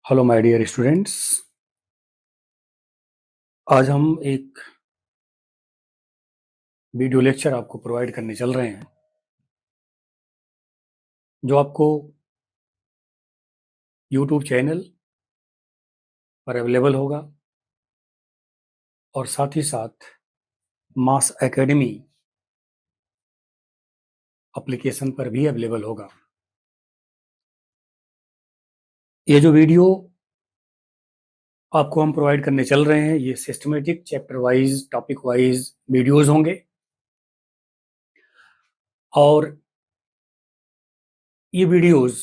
Hello my dear students. आज हम एक वीडियो लेक्चर आपको प्रोवाइड करने चल रहे हैं जो आपको यूट्यूब चैनल पर अवेलेबल होगा और साथ ही साथ मास एकेडमी एप्लीकेशन पर भी अवेलेबल होगा। ये जो वीडियो आपको हम प्रोवाइड करने चल रहे हैं ये systematic chapter wise topic wise videos होंगे और ये videos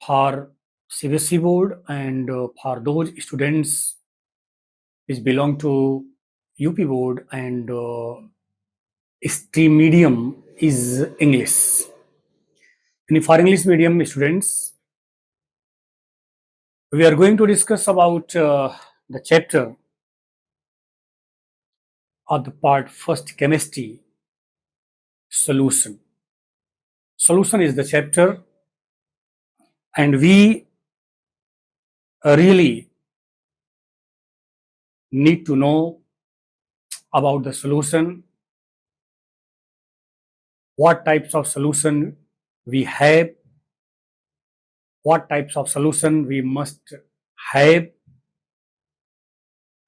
for CBSE board and for those students which belong to UP board and stream medium is English. And for English medium students, we are going to discuss about the chapter of the part first chemistry solution. Solution is the chapter, and we really need to know about the solution, what types of solution we have, what types of solution we must have,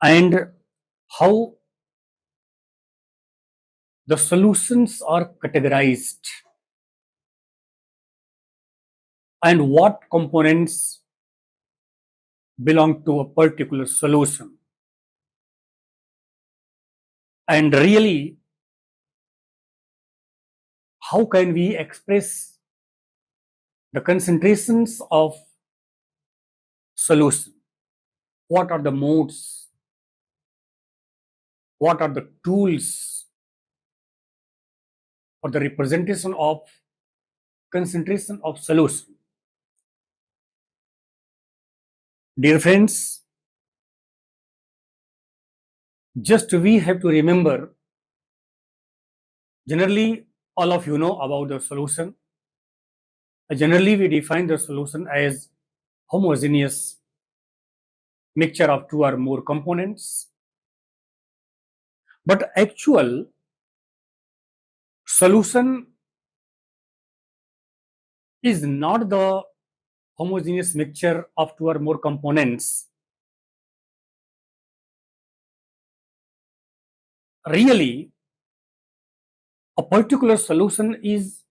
and how the solutions are categorized and what components belong to a particular solution. And really, how can we express the concentrations of solution? What are the modes? What are the tools for the representation of concentration of solution? Dear friends, just we have to remember, generally all of you know about the solution. Generally we define the solution as homogeneous mixture of two or more components, but actual solution is not the homogeneous mixture of two or more components. Really, a particular solution is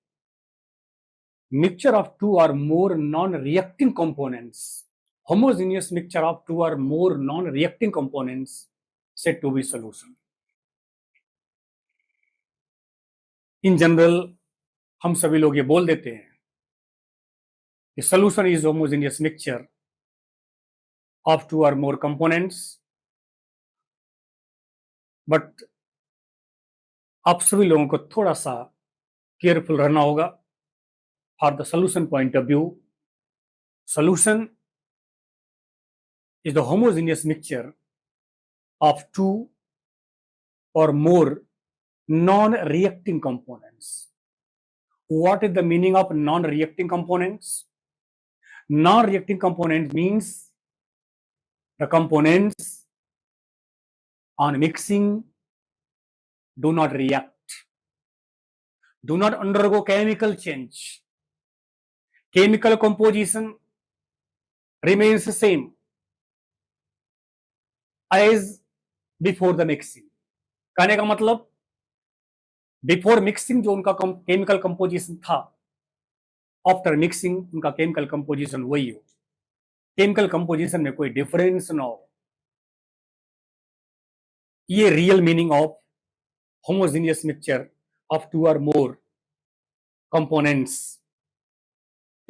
mixture of two or more non-reacting components. Homogeneous mixture of two or more non-reacting components said to be solution. In general, हम सभी लोग ये बोल देते हैं कि solution is homogeneous mixture of two or more components, but आप सभी लोगों को थोड़ा सा केयरफुल रहना होगा. For the solution point of view, solution is the homogeneous mixture of two or more non-reacting components. What is the meaning of non-reacting components? Non-reacting components means the components on mixing do not react, do not undergo chemical change. Chemical composition remains the same as before the mixing. कहने का मतलब before mixing जो उनका chemical composition था, after mixing उनका chemical composition वही हो, chemical composition में कोई डिफरेंस ना हो. ये real meaning of homogeneous mixture of two और मोर कंपोनेंट्स,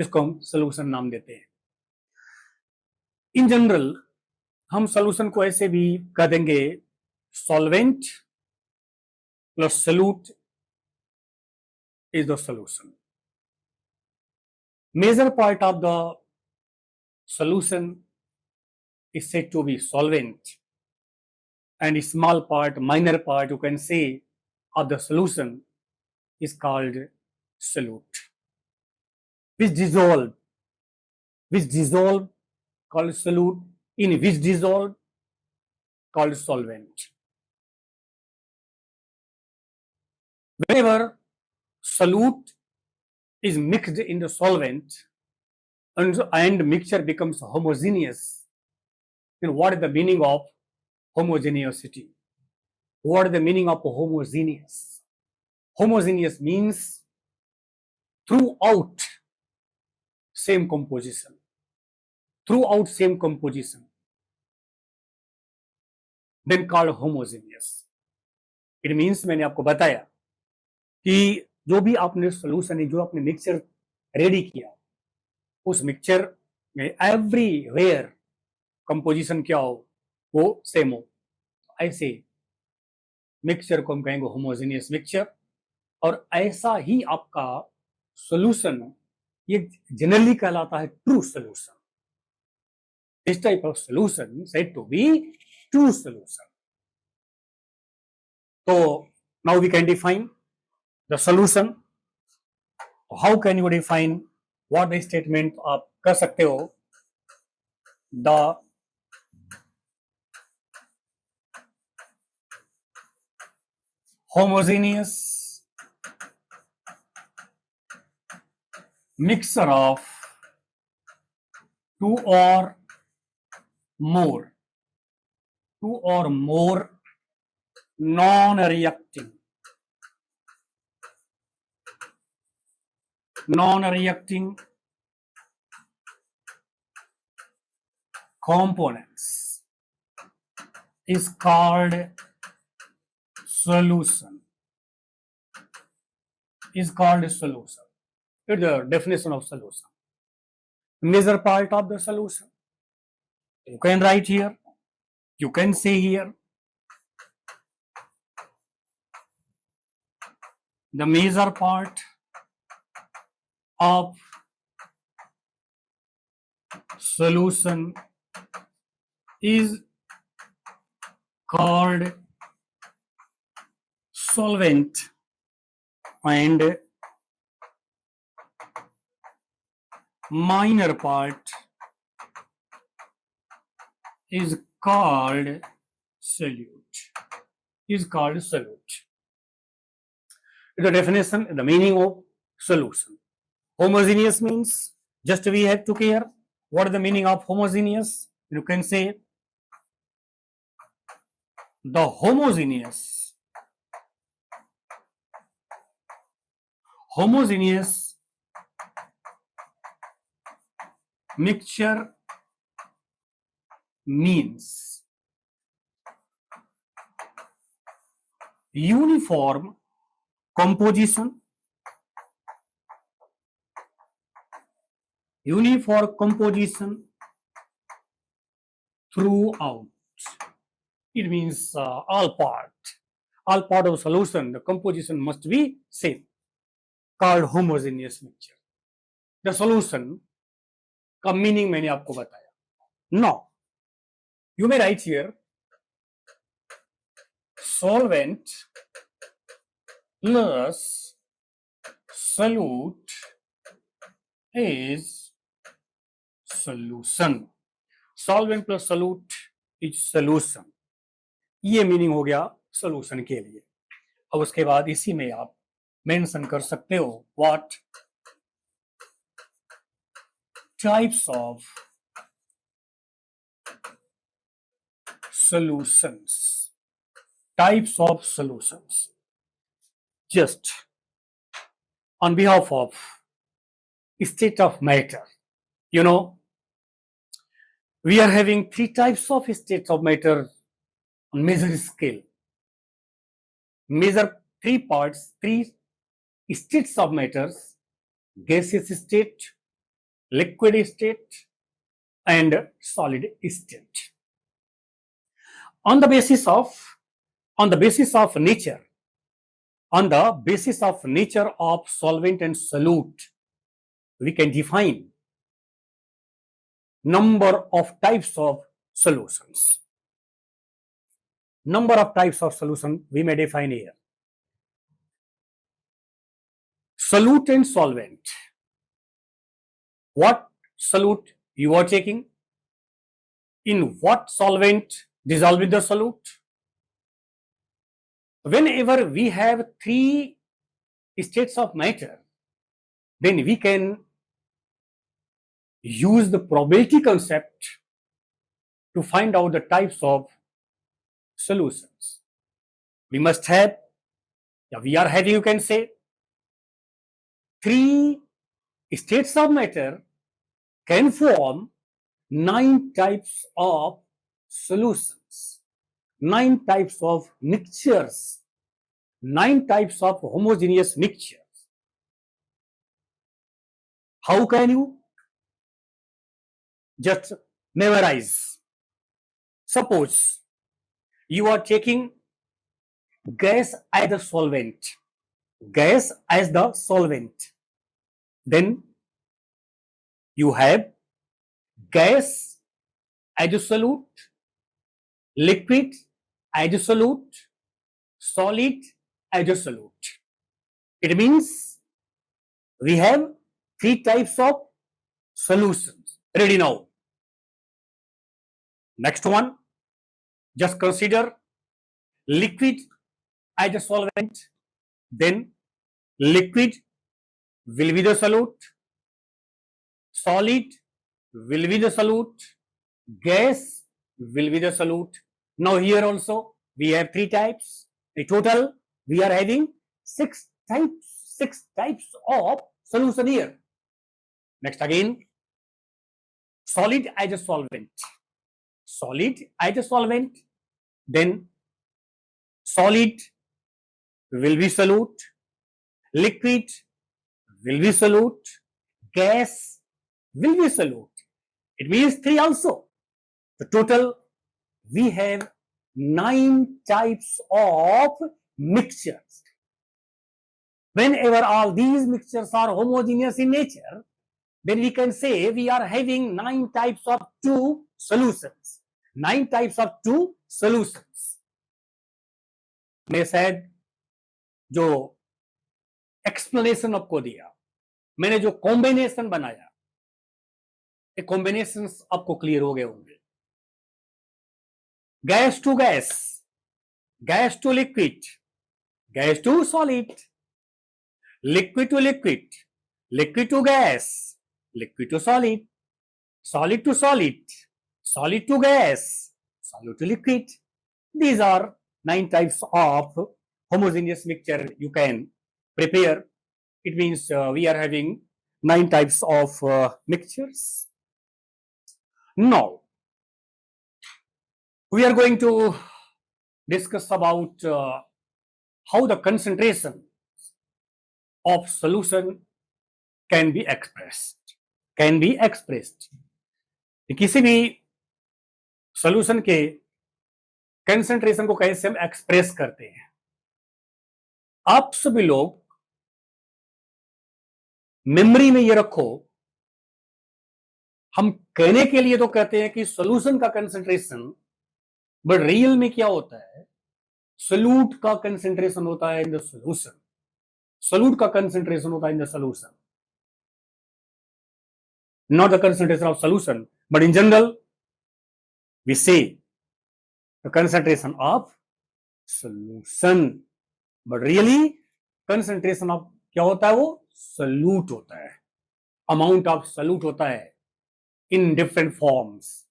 इसको हम सोल्यूशन नाम देते हैं. इन जनरल हम सोल्यूशन को ऐसे भी कह देंगे, solvent plus solute is the solution. Major part of the solution is said to be solvent, and a small part, minor part, you can say, of the solution is called solute, which dissolve called solute, in which dissolved, called solvent. Whenever solute is mixed in the solvent and mixture becomes homogeneous, then what is the meaning of homogeneity? What is the meaning of homogeneous? Homogeneous means throughout same composition. Throughout same composition, then called homogeneous. It means मैंने आपको बताया कि जो भी आपने solution, जो आपने mixture ready किया, उस मिक्सचर में एवरीवेयर कंपोजिशन क्या हो, वो सेम हो. ऐसे मिक्सचर को हम कहेंगे होमोजेनियस मिक्सचर. और ऐसा ही आपका सोल्यूशन ये जनरली कहलाता है true solution. This type of solution said to be true solution. So now we can define the solution. How can you define what the statement आप कर सकते हो? The homogeneous mixture of two or more non-reacting components is called solution. It's the definition of solution. Major part of the solution. You can write here. You can say here. The major part of solution is called solvent and minor part is called solute. The definition, the meaning of solution. Homogeneous means, just we have to care what is the meaning of homogeneous. You can say the homogeneous mixture means uniform composition throughout. It means all part of solution, the composition must be same, called homogeneous mixture. The solution का meaning मैंने आपको बताया. Now you may write here solvent plus solute is solution. Solvent plus solute is solution. ये meaning हो गया solution के लिए. अब उसके बाद इसी में आप मेंशन कर सकते हो what types of solutions. Just on behalf of state of matter, we are having three types of states of matter on measure scale. Measure three states of matters: gaseous state, liquid state, and solid state. On the basis of nature of solvent and solute, we can define number of types of solutions. Number of types of solution we may define here. Solute and solvent. What solute you are taking? in what solvent dissolving the solute. Whenever we have three states of matter, then we can use the probability concept to find out the types of solutions. We must have, we are having, you can say, three states of matter can form 9 types of solutions, 9 types of mixtures, 9 types of homogeneous mixtures. How can you? Just memorize. Suppose you are taking gas as the solvent, gas as the solvent, then you have gas as a solute, liquid as a solute, solid as a solute. It means we have 3 types of solutions ready now. Next one, just consider liquid as a solvent, then liquid will be the solute, solid will be the solute, gas will be the solute. Now here also we have 3 types. In total we are having 6 types of solution here. Next again, solid as a solvent, solid as a solvent, then solid will be solute, liquid will be solute, gas will be solute. It means 3 also. The total we have 9 types of mixtures. Whenever all these mixtures are homogeneous in nature, then we can say we are having 9 types of 2 solutions. 9 types of 2 solutions. मैं शायद जो explanation आपको दिया, मैंने जो combination बनाया, ये combinations आपको क्लियर हो गए होंगे. Gas to gas, gas to liquid, gas to solid, liquid to liquid, liquid to gas, liquid to solid, solid to solid, solid to gas, solid to liquid. These are 9 types of homogeneous mixture you can prepare. It means we are having 9 types of mixtures. Now, we are going to discuss about how the concentration of solution can be expressed. Can be expressed. किसी भी solution के concentration को कैसे हम express करते हैं. आप सभी लोग मेमोरी में ये रखो, हम कहने के लिए तो कहते हैं कि सॉल्यूशन का कंसंट्रेशन, बट रियल में क्या होता है, सोल्यूट का कंसंट्रेशन होता है इन द सॉल्यूशन, सोल्यूट का कंसंट्रेशन होता है in the solution. Not the concentration of solution, but in general we say the concentration of solution, but really concentration of क्या होता है, वो solute होता है, amount of solute होता है in different forms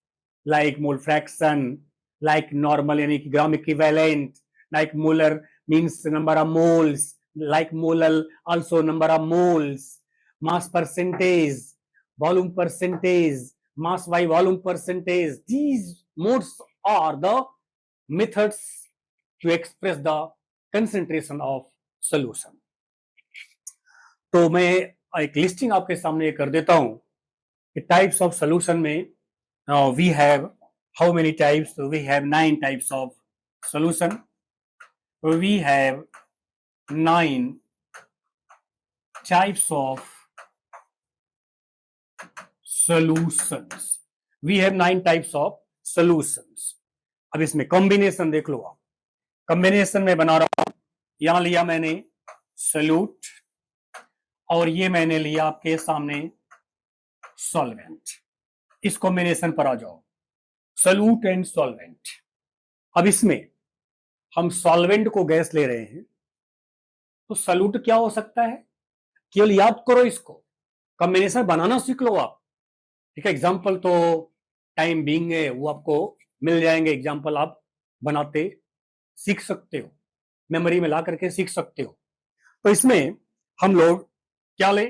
like mole fraction, like normal यानी कि gram equivalent, like molar means number of moles, like molal also number of moles, mass percentage, volume percentage, mass by volume percentage. These modes are the methods to express the concentration of solution. तो मैं एक listing आपके सामने कर देता हूं कि types of solution में we have how many types? So we have 9 types of solution. We have 9 types of solutions. We have 9 types of solutions. अब इसमें कॉम्बिनेशन देख लो आप. कॉम्बिनेशन में बना रहा हूं, यहां लिया मैंने सोल्यूट और ये मैंने लिया आपके सामने सॉल्वेंट. इस कॉम्बिनेशन पर आ जाओ. Solute and solvent. अब इसमें हम सॉल्वेंट को गैस ले रहे हैं, तो सॉल्यूट क्या हो सकता है? केवल याद करो इसको, कॉम्बिनेशन बनाना सीख लो आप। ठीक है, एग्जाम्पल तो टाइम बीइंग है वो आपको मिल जाएंगे, एग्जाम्पल आप बनाते सीख सकते हो, मेमोरी में ला करके सीख सकते हो। तो इसमें हम लोग क्या ले,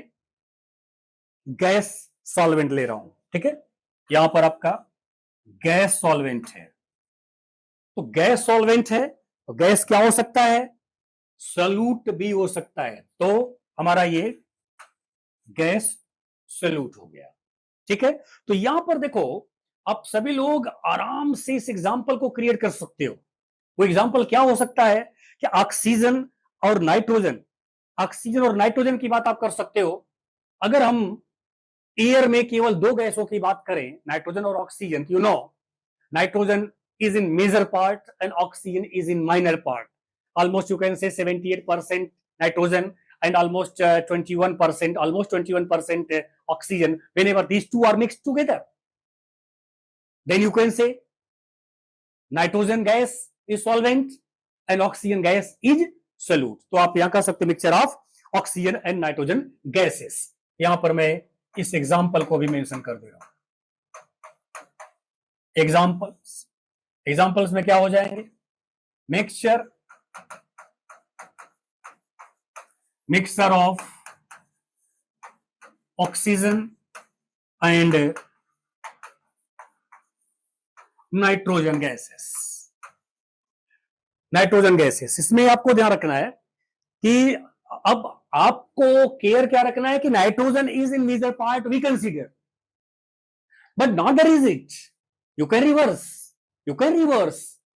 गैस सॉल्वेंट ले रहा हूं। ठीक है, यहां पर आपका गैस सॉल्वेंट है, तो गैस सॉल्वेंट है तो गैस क्या हो सकता है? सॉल्यूट भी हो सकता है। तो हमारा ये गैस सॉल्यूट हो गया। ठीक है, तो यहां पर देखो, आप सभी लोग आराम से इस एग्जाम्पल को क्रिएट कर सकते हो। वो एग्जाम्पल क्या हो सकता है कि ऑक्सीजन और नाइट्रोजन, ऑक्सीजन और नाइट्रोजन की बात आप कर सकते हो। अगर हम एयर में केवल दो गैसों की बात करें, नाइट्रोजन और oxygen, you know nitrogen is in major part and oxygen is in minor part. Almost you can say 78% nitrogen and almost 21%, almost 21% oxygen. Whenever these two are mixed together, then you can say nitrogen gas is solvent and oxygen gas is solute. तो आप यहां कर सकते mixture of oxygen and nitrogen gases. यहां पर मैं इस example को भी मेंशन कर दे रहा हूं। एग्जाम्पल्स में क्या हो जाएंगे? Mixer of oxygen and nitrogen gases. Nitrogen gases, इसमें आपको ध्यान रखना है कि अब आपको केयर क्या रखना है कि nitrogen is in major part we consider, but not there is it, you can reverse,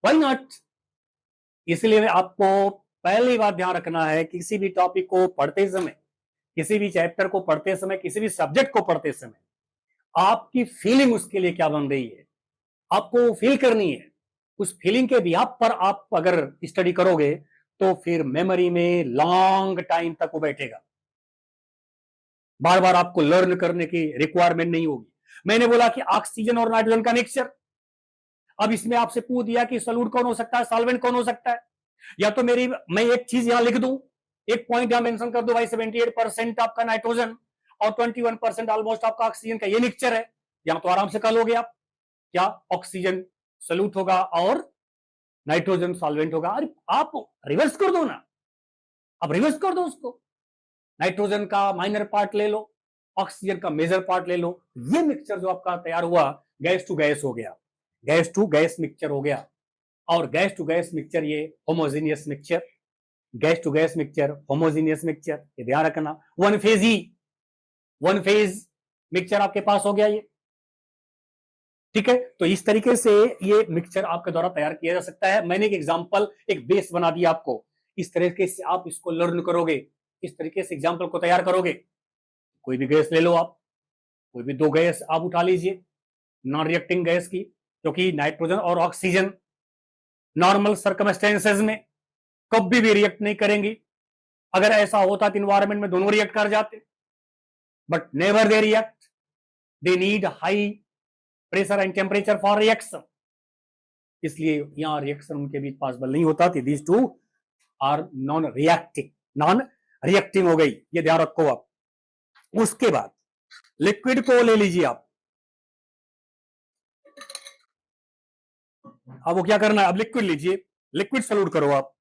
why not? इसलिए आपको पहली बात ध्यान रखना है, किसी भी टॉपिक को पढ़ते समय, किसी भी चैप्टर को पढ़ते समय, किसी भी सब्जेक्ट को पढ़ते समय आपकी फीलिंग उसके लिए क्या बन रही है, आपको फील करनी है। उस फीलिंग के बिहाफ पर आप अगर स्टडी करोगे तो फिर मेमोरी में लॉन्ग टाइम तक वो बैठेगा, बार बार आपको लर्न करने की रिक्वायरमेंट नहीं होगी। मैंने बोला कि ऑक्सीजन और नाइट्रोजन का मिक्सचर, अब इसमें आपसे पूछ दिया कि सॉल्यूट कौन हो सकता है, सॉल्वेंट कौन हो सकता है। या तो मैं एक चीज यहां लिख दूं, एक पॉइंट यहां मेंशन कर दो, भाई 78% आपका नाइट्रोजन और 21% ऑलमोस्ट आपका ऑक्सीजन का ये मिक्सचर है। यहां तो आराम से कर लोगे आप, क्या ऑक्सीजन सॉल्यूट होगा और नाइट्रोजन सॉल्वेंट होगा। अरे आप रिवर्स कर दो ना, अब रिवर्स कर दो उसको, नाइट्रोजन का माइनर पार्ट ले लो, ऑक्सीजन का मेजर पार्ट ले लो, ये मिक्सचर जो आपका तैयार हुआ गैस टू गैस हो गया, गैस टू गैस मिक्सचर हो गया। और गैस टू गैस मिक्सचर ये homogeneous mixture, gas to gas mixture, homogeneous mixture, ये ध्यान रखना। वन फेज मिक्सचर आपके पास हो गया ये। ठीक है, तो इस तरीके से ये मिक्सचर आपके द्वारा तैयार किया जा सकता है। मैंने एक एग्जांपल, एक बेस बना दिया आपको, इस तरीके से आप इसको लर्न करोगे, इस तरीके से एग्जांपल को तैयार करोगे। कोई भी गैस ले लो आप, कोई भी दो गैस आप उठा लीजिए नॉन रिएक्टिंग गैस की, क्योंकि नाइट्रोजन और ऑक्सीजन नॉर्मल सर्कमस्टेंसेज में कभी भी रिएक्ट नहीं करेंगी। अगर ऐसा होता तो इन्वायरमेंट में दोनों रिएक्ट कर जाते, but never they react, they need high pressure and temperature for reaction, इसलिए यहां रिएक्शन उनके बीच पॉसिबल नहीं होता। These two are non reacting हो गई, ये ध्यान रखो आप। उसके बाद लिक्विड को ले लीजिए आप, अब वो क्या करना है, अब लिक्विड लीजिए, लिक्विड सॉल्यूट करो आप।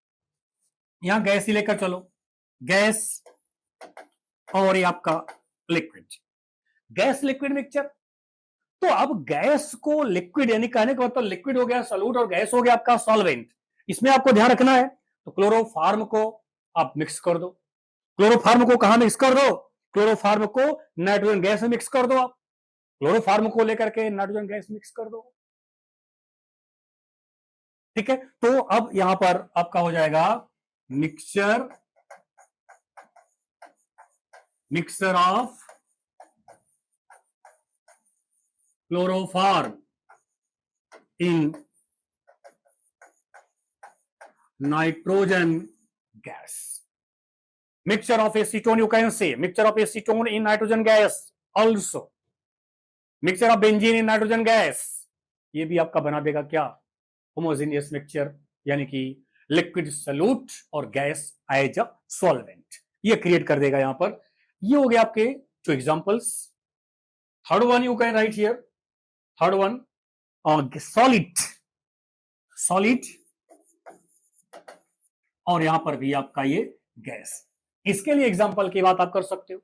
यहां गैस ही लेकर चलो, गैस और ये आपका लिक्विड, गैस लिक्विड मिक्सचर। तो अब गैस को लिक्विड यानी कहने का मतलब लिक्विड हो गया सॉल्यूट और गैस हो गया आपका सॉल्वेंट। इसमें आपको ध्यान रखना है, तो क्लोरोफार्म को आप मिक्स कर दो, क्लोरोफार्म को कहां मिक्स कर दो, क्लोरोफार्म को नाइट्रोजन गैस में मिक्स कर दो आप, क्लोरोफार्म को लेकर के नाइट्रोजन गैस मिक्स कर दो। ठीक है, तो अब यहां पर आपका हो जाएगा mixer of chloroform in nitrogen gas. Mixture of acetone, you can say mixture of acetone in nitrogen gas also, mixture of benzene in nitrogen gas, ये भी आपका बना देगा क्या, होमोजेनियस मिक्सचर, यानी कि लिक्विड सॉल्यूट और गैस एज अ सॉल्वेंट, ये क्रिएट कर देगा यहां पर। ये हो गया आपके to examples. Third one you can write here, third one solid, solid, और यहां पर भी आपका ये गैस। इसके लिए एग्जांपल की बात आप कर सकते हो।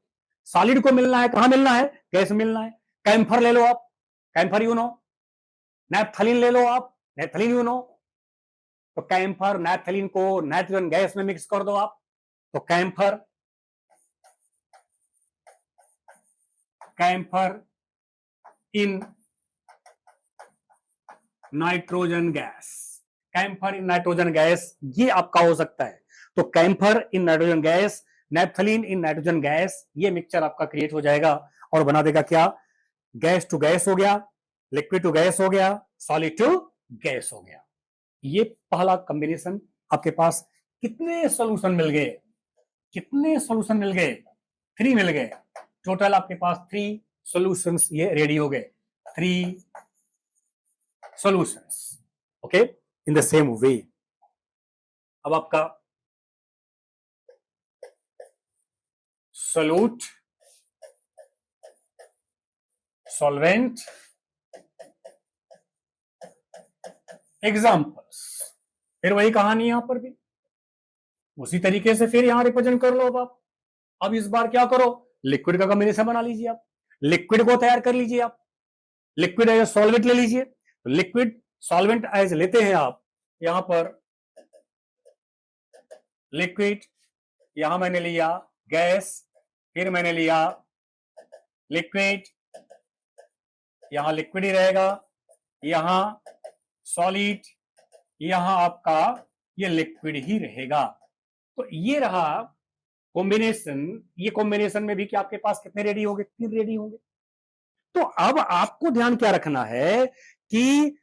सॉलिड को मिलना है, कहां मिलना है, गैस मिलना है। कैम्फर ले लो आप, कैम्फर यू नो, नैप्थलीन ले लो आप, नैप्थलीन यू नो, तो कैम्फर नैप्थलीन को नाइट्रोजन गैस में मिक्स कर दो आप, तो camphor, camphor in nitrogen gas, camphor in nitrogen gas, ये आपका हो सकता है। तो camphor in nitrogen gas, naphthalene in nitrogen gas, ये मिक्सचर आपका क्रिएट हो जाएगा और बना देगा क्या, गैस टू गैस हो गया, लिक्विड टू गैस हो गया, सॉलिड टू गैस हो गया। ये पहला कॉम्बिनेशन आपके पास। कितने सॉल्यूशन मिल गए, कितने सॉल्यूशन मिल गए, 3 मिल गए टोटल आपके पास, 3 सॉल्यूशंस ये रेडी हो गए, 3 solutions, okay, in the same way. अब आपका सोल्यूट, सॉल्वेंट, एग्जाम्पल्स, फिर वही कहानी यहां पर भी उसी तरीके से फिर यहां रिप्रेजेंट कर लो। अब इस बार क्या करो, लिक्विड का कॉम्बिनेशन बना लीजिए आप, लिक्विड को तैयार कर लीजिए आप, लिक्विड एज सॉल्वेंट ले लीजिए, लिक्विड सॉल्वेंट एज लेते हैं आप, यहां पर लिक्विड, यहां मैंने लिया गैस, फिर मैंने लिया लिक्विड, यहां लिक्विड ही रहेगा, यहां सॉलिड, यहां आपका ये लिक्विड ही रहेगा। तो ये रहा कॉम्बिनेशन। ये कॉम्बिनेशन में भी क्या आपके पास कितने रेडी होंगे, 3 रेडी होंगे। तो अब आपको ध्यान क्या रखना है कि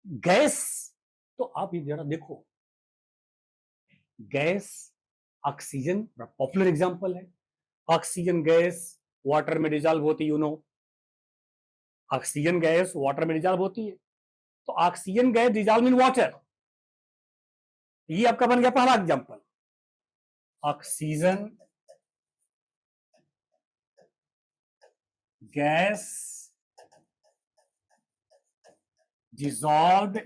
गैस, तो आप ये जरा देखो, गैस, ऑक्सीजन पॉपुलर एग्जांपल है। ऑक्सीजन गैस वाटर में डिजॉल्व होती, you know, oxygen gas water में डिजॉल्व होती है। तो oxygen gas dissolve in water, ये आपका बन गया पहला example. Oxygen gas dissolved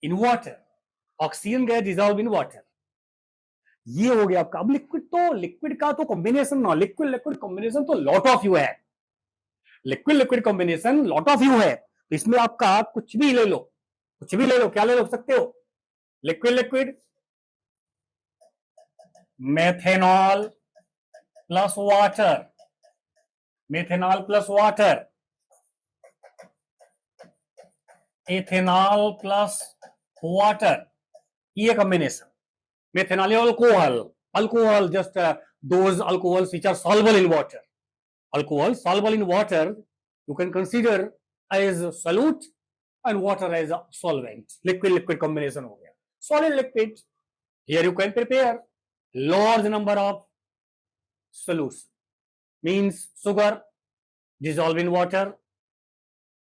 in water, oxygen gas dissolve in water, ये हो गया आपका। अब लिक्विड, तो लिक्विड का तो कॉम्बिनेशन ना, लिक्विड लिक्विड कॉम्बिनेशन तो लॉट ऑफ यू है, liquid liquid combination lot of you है। तो इसमें आपका कुछ भी ले लो, कुछ भी ले लो, क्या ले लो सकते हो, liquid liquid, methanol plus water, methanol plus water, ethanol plus water, ये combination. methanol alcohol, alcohol just those alcohols which are soluble in water, alcohol soluble in water you can consider as solute and water as a solvent, liquid liquid combination हो गया। solid liquid, here you can prepare large number of solution, means sugar dissolve in water,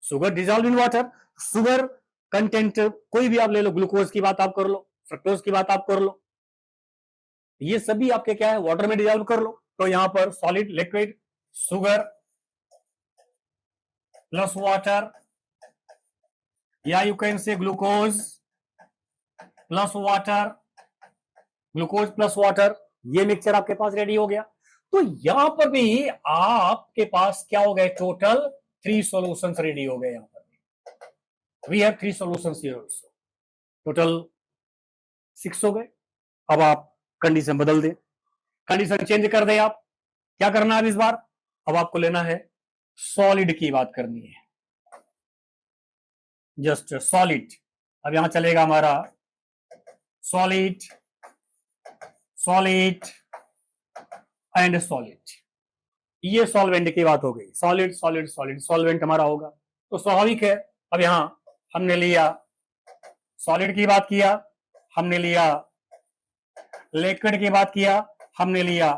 sugar dissolve in water, sugar content कोई भी आप ले लो, glucose की बात आप कर लो, फ्रक्टोज की बात आप कर लो, ये सभी आपके क्या है, वाटर में डिजॉल्व कर लो। तो यहां पर solid liquid sugar plus water, या यू कैन से glucose plus water, glucose plus water, ये मिक्सचर आपके पास रेडी हो गया। तो यहां पर भी आपके पास क्या हो गए, टोटल 3 सॉल्यूशंस रेडी हो गए। यहां पर we have 3 solutions here also, total 6 हो गए। अब आप कंडीशन बदल दें, कंडीशन चेंज कर दें आप। क्या करना है इस बार, अब आपको लेना है सॉलिड की बात करनी है, जस्ट सॉलिड। अब यहां चलेगा हमारा सॉलिड, सॉलिड एंड सॉलिड, ये सॉल्वेंट की बात हो गई। सॉलिड सॉलिड सॉलिड, सॉल्वेंट हमारा होगा, तो स्वाभाविक है। अब यहां हमने लिया सॉलिड की बात किया, हमने लिया लिक्विड की बात किया, हमने लिया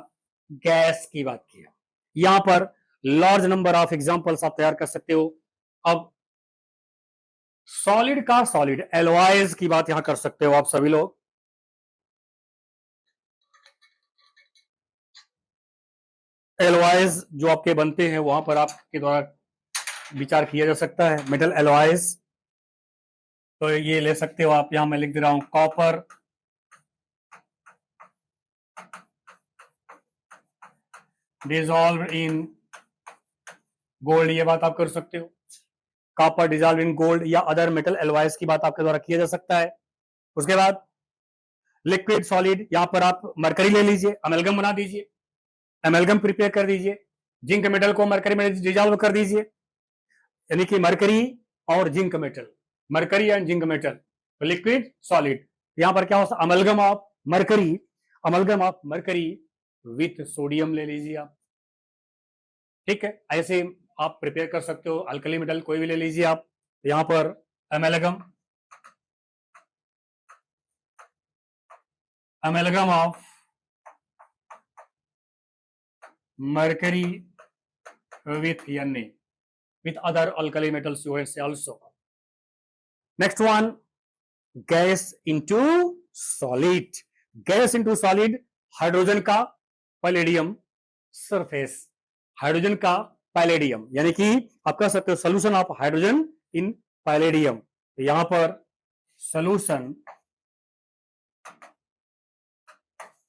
गैस की बात किया। यहां पर लार्ज नंबर ऑफ एग्जांपल्स आप तैयार कर सकते हो। अब सॉलिड का सॉलिड एलॉयज की बात यहां कर सकते हो आप सभी लोग। एलॉयज जो आपके बनते हैं वहां पर आपके द्वारा विचार किया जा सकता है। मेटल एलॉयज तो ये ले सकते हो आप, यहां मैं लिख दे रहा हूं कॉपर डिजॉल्व इन गोल्ड, ये बात आप कर सकते हो। कॉपर डिजॉल्व इन गोल्ड या अदर मेटल एलॉयज की बात आपके द्वारा किया जा सकता है। उसके बाद लिक्विड सॉलिड, यहां पर आप मरकरी ले लीजिए, अमेलगम बना दीजिए, अमेलगम प्रिपेयर कर दीजिए, जिंक मेटल को मरकरी में डिजॉल्व कर दीजिए, यानी कि मरकरी और zinc metal, mercury and zinc metal, liquid solid. यहां पर क्या हो, amalgam of mercury, amalgam of mercury with sodium ले लीजिए आप। ठीक है, ऐसे आप प्रिपेयर कर सकते हो। अल्कली मेटल कोई भी ले लीजिए आप, यहां पर amalgam, amalgam of mercury with Na with other alkali metals USA also. Next one, gas into solid, gas into solid, hydrogen का पैलेडियम सरफेस, हाइड्रोजन का पैलेडियम, यानी कि आप कह सकते हो solution of hydrogen in palladium. यहां पर solution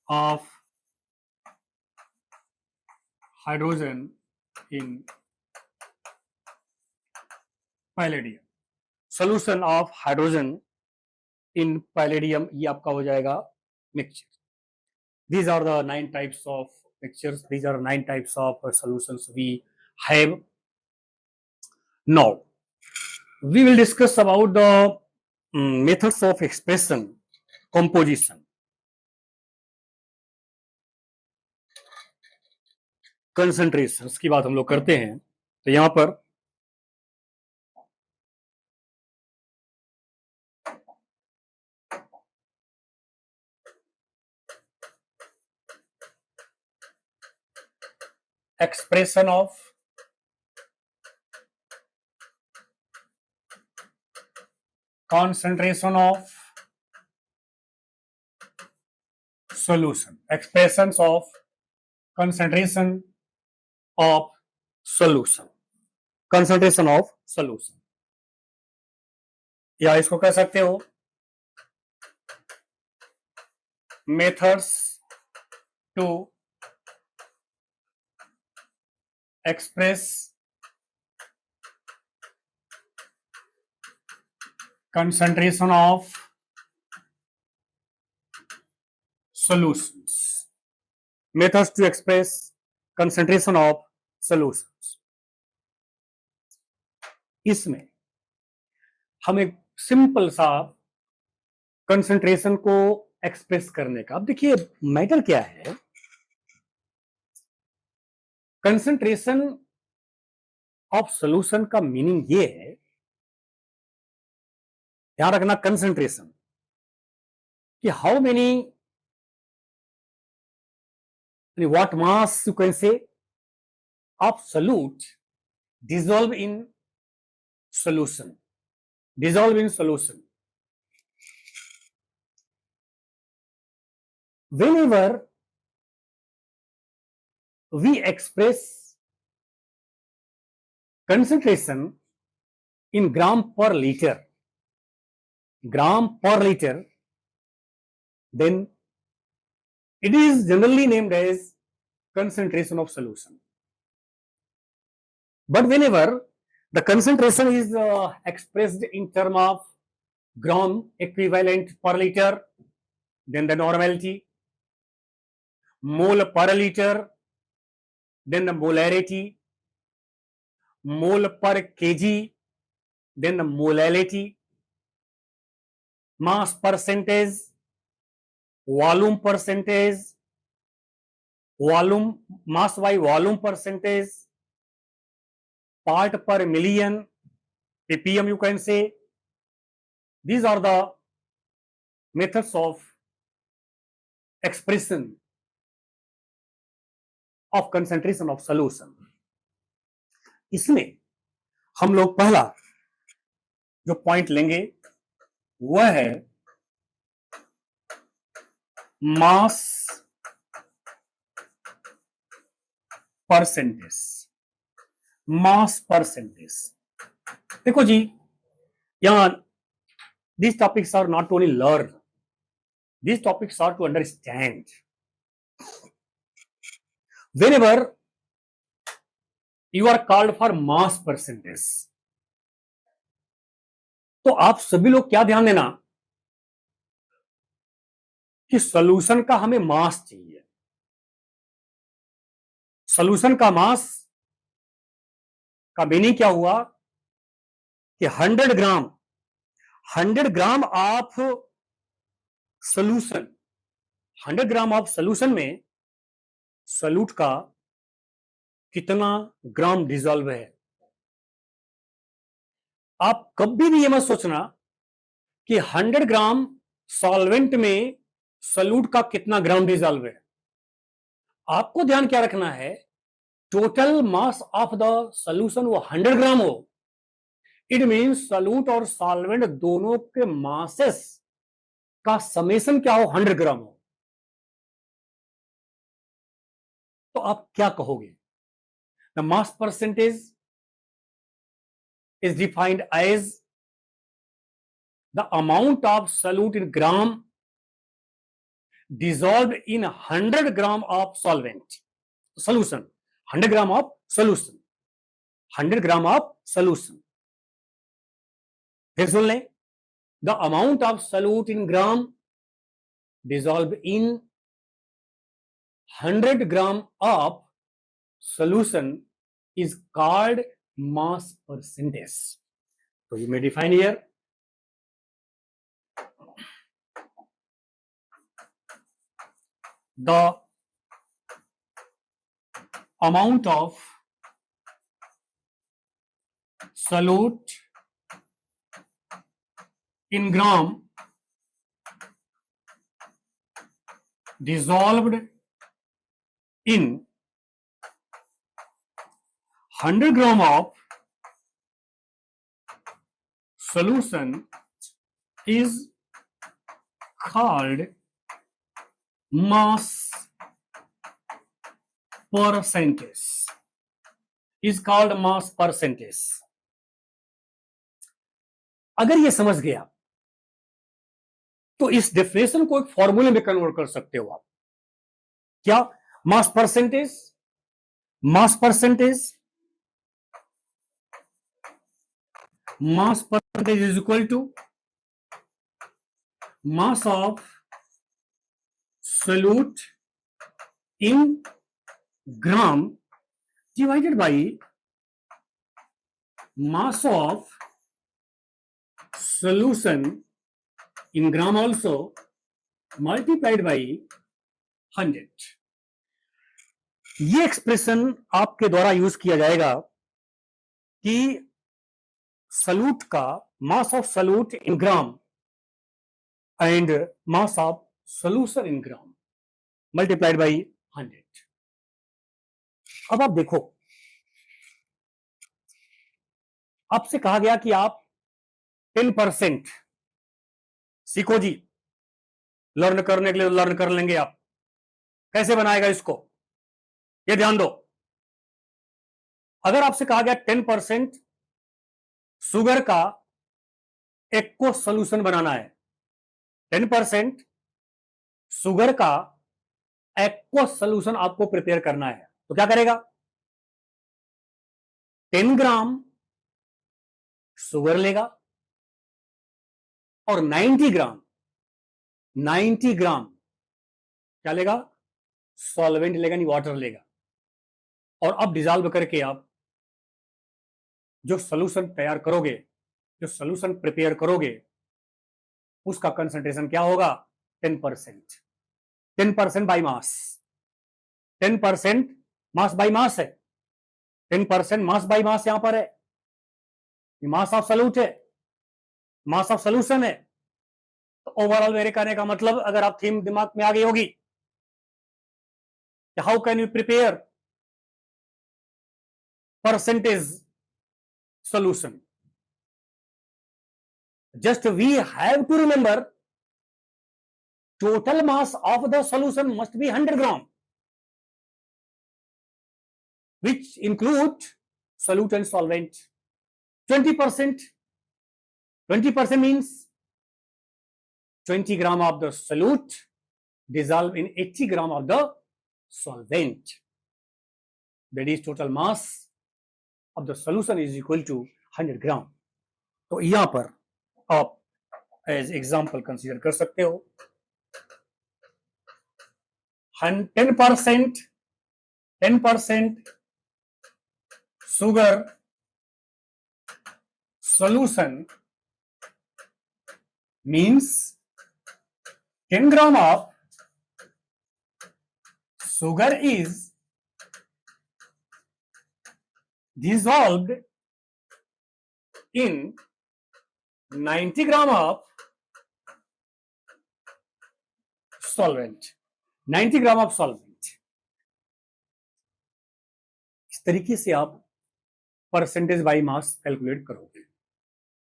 of hydrogen in palladium, solution of hydrogen in palladium, ये आपका हो जाएगा mixture. These are the 9 types of mixtures. These are 9 types of solutions we have. Now, we will discuss about the methods of expression, composition. Concentrations की बात हम लोग करते हैं, तो यहां पर expression of concentration of solution, expressions of concentration of solution, concentration of solution, या इसको कह सकते हो methods to express concentration of solutions, methods to express concentration of solutions. इसमें हम एक सिंपल सा कंसंट्रेशन को एक्सप्रेस करने का, अब देखिए मैटर क्या है, कंसंट्रेशन ऑफ सॉल्यूशन का मीनिंग ये है, ध्यान रखना, कंसंट्रेशन कि how many, what mass you can से of solute dissolve in solution, dissolve in solution. Whenever we express concentration in gram per liter, then it is generally named as concentration of solution. But whenever the concentration is expressed in term of gram equivalent per liter, then the normality, mole per liter, then the molarity, mole per kg, then the molality, mass percentage, volume percentage, volume, mass by volume percentage, part per million, ppm you can say. These are the methods of expression of concentration of solution. इसमें हम लोग पहला जो point लेंगे वह है मास percentage. Mass percentage, देखो जी, यहां these topics are not only learn, these topics are to understand. Whenever you are called for mass percentage, तो आप सभी लोग क्या ध्यान देना कि सॉल्यूशन का हमें मास चाहिए। सॉल्यूशन का मास का मीनिंग क्या हुआ कि 100 gram of solution, 100 gram of solution में सॉल्यूट का कितना ग्राम डिजॉल्व है। आप कभी भी ये मत सोचना कि 100 ग्राम सॉल्वेंट में सॉल्यूट का कितना ग्राम डिजॉल्व है। आपको ध्यान क्या रखना है, total mass of the solution वो 100 ग्राम हो। इट मींस सॉल्यूट और सॉल्वेंट दोनों के मासेस का समेशन क्या हो, 100 ग्राम हो। तो आप क्या कहोगे, the mass percentage is defined as the amount of solute in gram dissolved in 100 gram of solvent solution, 100 gram of solution, 100 gram of solution। फिर सुन लें, the amount of solute in gram dissolved in 100 gram of solution is called mass percentage। So you may define here the amount of solute in gram dissolved in 100 gram of solution is called mass percentage, is called mass percentage। अगर ये समझ गया तो इस definition को एक फॉर्मूले में कन्वर्ट कर सकते हो आप। क्या, mass percentage, mass percentage, mass percentage is equal to mass of solute in gram divided by mass of solution in gram also multiplied by 100। ये एक्सप्रेशन आपके द्वारा यूज किया जाएगा कि सल्यूट का mass of solute in gram and mass of solution in gram multiplied by 100। अब आप देखो, आपसे कहा गया कि आप 10% सीखो जी। लर्न करने के लिए लर्न कर लेंगे आप, कैसे बनाएगा इसको, ये ध्यान दो। अगर आपसे कहा गया 10% शुगर का एक्को सोल्यूशन बनाना है, 10% शुगर का एक्को सोल्यूशन आपको प्रिपेयर करना है, तो क्या करेगा, 10 ग्राम शुगर लेगा और 90 ग्राम क्या लेगा, सॉल्वेंट लेगा, नहीं वाटर लेगा। और अब डिजॉल्व करके आप जो सोल्यूशन तैयार करोगे, जो सोल्यूशन प्रिपेयर करोगे, उसका कंसंट्रेशन क्या होगा, 10%। 10% by mass, 10% mass by mass है, 10% मास बाई मास यहां पर है, मास ऑफ सॉल्यूट है, मास ऑफ सोल्यूशन है। तो ओवरऑल मेरे कहने का मतलब, अगर आप थीम दिमाग में आ गई होगी, how can you prepare percentage solution. Just we have to remember total mass of the solution must be 100 gram, which include solute and solvent. 20%. 20% means 20 gram of the solute dissolve in 80 gram of the solvent. That is total mass of the solution is equal to 100 gram. तो यहां पर आप as example consider कर सकते हो 10% sugar solution means 10 gram of sugar is dissolved in 90 gram of solvent. 90 gram of solvent. इस तरीके से आप परसेंटेज बाई मास कैलकुलेट करोगे.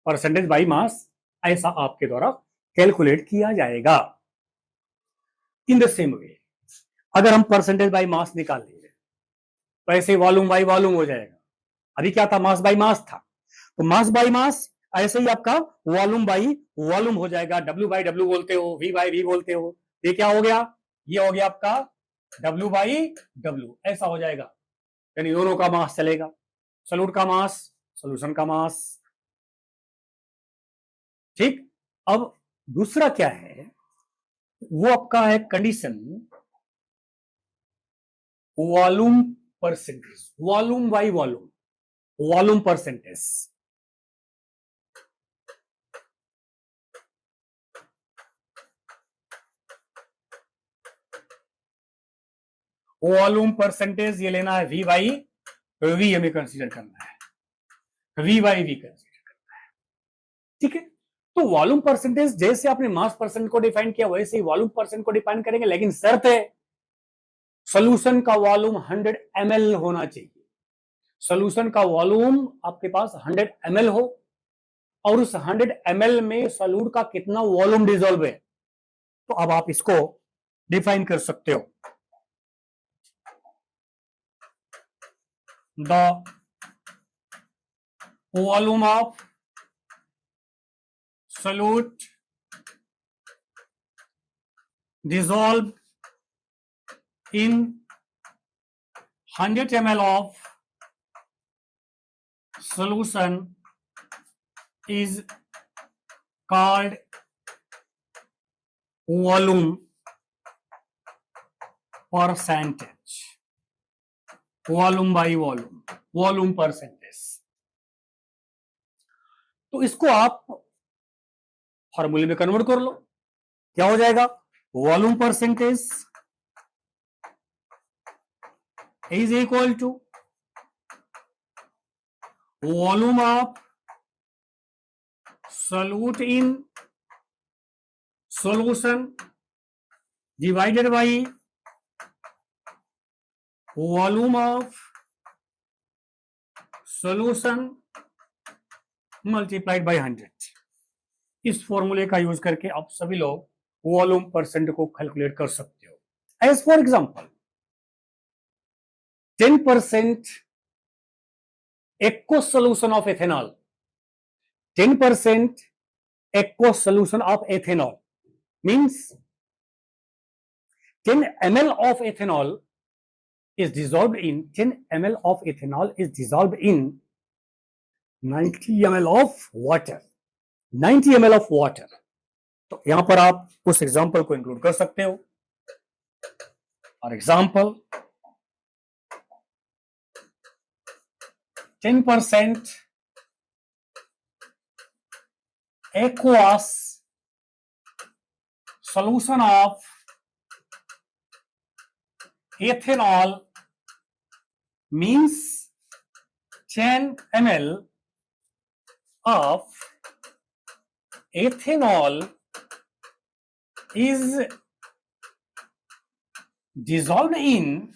परसेंटेज बाई मास ऐसा आपके द्वारा कैलकुलेट किया जाएगा. इन द सेम वे अगर हम परसेंटेज बाई मास निकाल लेंगे तो ऐसे वॉल्यूम बाई वॉल्यूम हो जाएगा. अभी क्या था, मास बाई मास था, तो मास बाई मास ऐसे ही आपका वॉल्यूम बाई वॉल्यूम हो जाएगा. डब्ल्यू बाई डब्ल्यू बोलते हो, वी बाई वी बोलते हो. ये क्या हो गया, ये हो गया आपका W बाई डब्ल्यू. ऐसा हो जाएगा. यानी दोनों का मास चलेगा, सॉल्यूट का मास, सॉल्यूशन का मास. ठीक. अब दूसरा क्या है, वो आपका है condition volume percentage. Volume by volume, volume percentage. Volume percentage ये लेना है वी बाई वी, हमें कंसीडर करना है, वी बाई वी कंसीडर करना है. ठीक है. तो वॉल्यूम परसेंटेज जैसे आपने मास परसेंट को डिफाइन किया वैसे ही वॉल्यूम परसेंट को डिफाइन करेंगे, लेकिन शर्त है सॉल्यूशन का वॉल्यूम 100 ml होना चाहिए. सॉल्यूशन का वॉल्यूम आपके पास 100 ml हो और उस 100 ml में सॉल्यूट का कितना वॉल्यूम डिसॉल्व है, तो अब आप इसको डिफाइन कर सकते हो. The volume of solute dissolved in 100 ml of solution is called volume percentage. Volume by volume, volume percentage. तो इसको आप फॉर्मूले में कन्वर्ट कर लो. क्या हो जाएगा, volume percentage is equal to volume of solute in solution divided by volume of solution multiplied by 100. इस फॉर्मूले का यूज करके आप सभी लोग वॉल्यूम परसेंट को कैलकुलेट कर सकते हो. As for example 10% aqueous solution of ethanol, 10% aqueous solution of ethanol means 10 ml of ethanol is dissolved in 10 ml of ethanol is dissolved in 90 ml of water. 90 ml of water. तो यहां पर आप उस example को include कर सकते हो. For example 10% aqueous solution of ethanol means 10 ml of ethanol is dissolved in